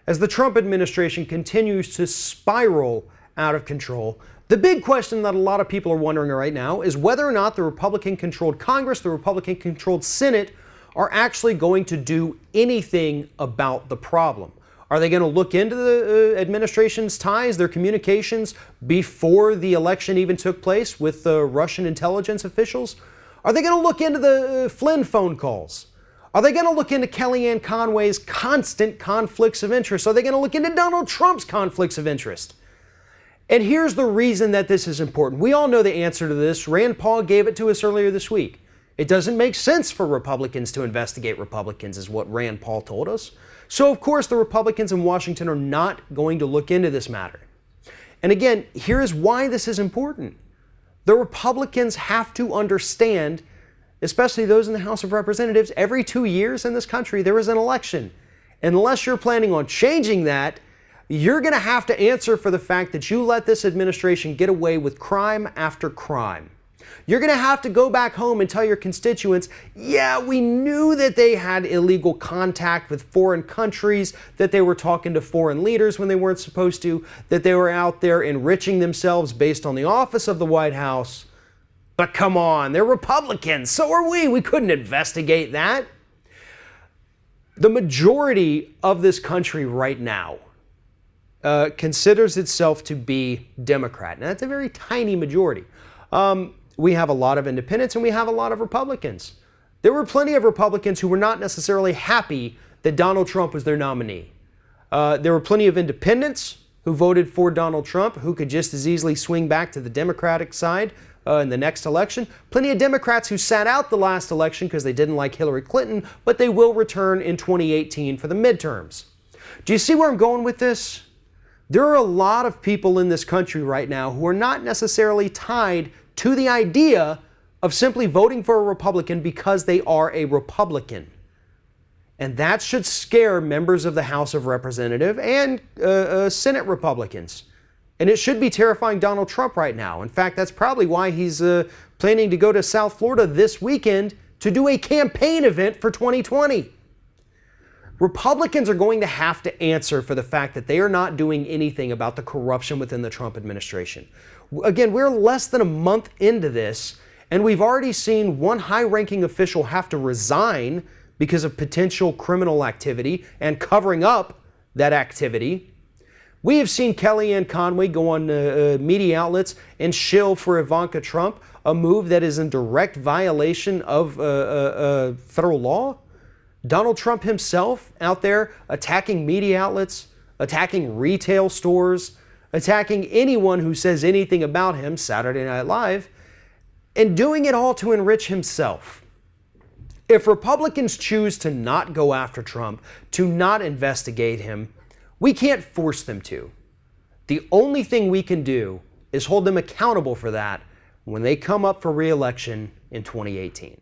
as the Trump administration continues to spiral out of control. The big question that a lot of people are wondering right now is whether or not the Republican-controlled Congress, the Republican-controlled Senate, are actually going to do anything about the problem. Are they going to look into the administration's ties, their communications, before the election even took place with the Russian intelligence officials? Are they going to look into the Flynn phone calls? Are they going to look into Kellyanne Conway's constant conflicts of interest? Are they going to look into Donald Trump's conflicts of interest? And here's the reason that this is important. We all know the answer to this. Rand Paul gave it to us earlier this week. It doesn't make sense for Republicans to investigate Republicans, is what Rand Paul told us. So, of course, the Republicans in Washington are not going to look into this matter. And again, here is why this is important. The Republicans have to understand, especially those in the House of Representatives, every 2 years in this country, there is an election. Unless you're planning on changing that, you're going to have to answer for the fact that you let this administration get away with crime after crime. You're going to have to go back home and tell your constituents, yeah, we knew that they had illegal contact with foreign countries, that they were talking to foreign leaders when they weren't supposed to, that they were out there enriching themselves based on the office of the White House. But come on, they're Republicans, so are we. We couldn't investigate that. The majority of this country right now considers itself to be Democrat. Now, that's a very tiny majority. We have a lot of independents and we have a lot of Republicans. There were plenty of Republicans who were not necessarily happy that Donald Trump was their nominee. There were plenty of independents who voted for Donald Trump who could just as easily swing back to the Democratic side in the next election. Plenty of Democrats who sat out the last election because they didn't like Hillary Clinton, but they will return in 2018 for the midterms. Do you see where I'm going with this? There are a lot of people in this country right now who are not necessarily tied to the idea of simply voting for a Republican because they are a Republican. And that should scare members of the House of Representatives and Senate Republicans. And it should be terrifying Donald Trump right now. In fact, that's probably why he's planning to go to South Florida this weekend to do a campaign event for 2020. Republicans are going to have to answer for the fact that they are not doing anything about the corruption within the Trump administration. Again, we're less than a month into this, and we've already seen one high-ranking official have to resign because of potential criminal activity and covering up that activity. We have seen Kellyanne Conway go on media outlets and shill for Ivanka Trump, a move that is in direct violation of federal law. Donald Trump himself out there attacking media outlets, attacking retail stores, attacking anyone who says anything about him, Saturday Night Live, and doing it all to enrich himself. If Republicans choose to not go after Trump, to not investigate him, we can't force them to. The only thing we can do is hold them accountable for that when they come up for re-election in 2018.